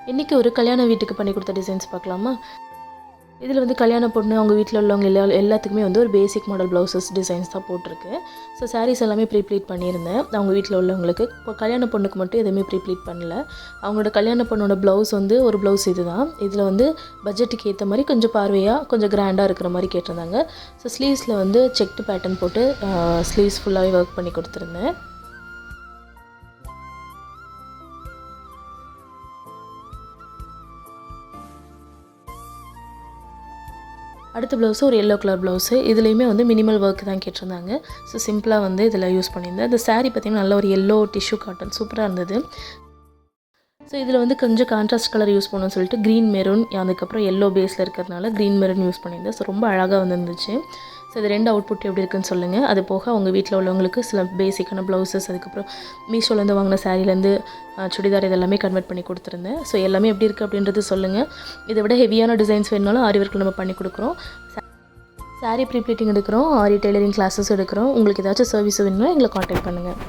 இன்றைக்கி ஒரு கல்யாண வீட்டுக்கு பண்ணி கொடுத்த டிசைன்ஸ் பார்க்கலாமா? இதில் வந்து கல்யாண பொண்ணு அவங்க வீட்டில் உள்ளவங்க எல்லாத்துக்குமே வந்து ஒரு பேசிக் மாடல் ப்ளவுசஸ் டிசைன்ஸ் தான் போட்டிருக்கு. ஸோ சாரீஸ் எல்லாமே ப்ரீப்ளீட் பண்ணியிருந்தேன் அவங்க வீட்டில் உள்ளவங்களுக்கு. இப்போ கல்யாண பொண்ணுக்கு மட்டும் எதுவுமே ப்ரீப்ளீட் பண்ணல. அவங்களோட கல்யாண பொண்ணோட ப்ளவுஸ் வந்து ஒரு ப்ளவுஸ் இது தான். இதில் வந்து பட்ஜெட்டுக்கு ஏற்ற மாதிரி கொஞ்சம் பார்வையாக கொஞ்சம் கிராண்டாக இருக்கிற மாதிரி கேட்டிருந்தாங்க. ஸோ ஸ்லீவ்ஸில் வந்து செக்டு பேட்டர்ன் போட்டு ஸ்லீவ்ஸ் ஃபுல்லாகவே ஒர்க் பண்ணி கொடுத்துருந்தேன். அடுத்த ப்ளவுஸு ஒரு எல்லோ கலர் ப்ளவுஸு. இதுலேயுமே வந்து மினிமல் ஒர்க் தான் கேட்டிருந்தாங்க. ஸோ சிம்பிளாக வந்து இதில் யூஸ் பண்ணியிருந்தேன். இந்த சாரீ பார்த்திங்கன்னா நல்ல ஒரு எல்லோ டிஷ்யூ காட்டன் சூப்பராக இருந்தது. ஸோ இதில் வந்து கொஞ்சம் கான்ட்ராஸ்ட் கலர் யூஸ் பண்ணணும்னு சொல்லிட்டு க்ரீன் மெரூன், அதுக்கப்புறம் எல்லோ பேஸில் இருக்கிறதுனால க்ரீன் மெரூன் யூஸ் பண்ணியிருந்தேன். ஸோ ரொம்ப அழகாக வந்துருந்துச்சு. ஸோ இது 2 அவுட்புட் எப்படி இருக்குன்னு சொல்லுங்கள். அது போக அவங்க வீட்டில் உள்ளவங்களுக்கு சில பேசிக்கான ப்ளவுசஸ், அதுக்கப்புறம் மீஷோலேருந்து வாங்கின சாரீலேருந்து சுடிதார் இதெல்லாமே கன்வெர்ட் பண்ணி கொடுத்துருந்தேன். ஸோ எல்லாமே எப்படி இருக்குது அப்படின்றது சொல்லுங்கள். இதை விட ஹெவியான டிசைன்ஸ் வேணுனாலும் ஆரி ஒர்க்கில் நம்ம பண்ணி கொடுக்குறோம். சாரீ ப்ரீப்ளீட்டிங் எடுக்கிறோம், ஆரி டெய்லரிங் கிளாஸஸ் எடுக்கிறோம். உங்களுக்கு ஏதாச்சும் சர்வீஸ் வேணும்னா எங்களை காண்டாக்ட் பண்ணுங்கள்.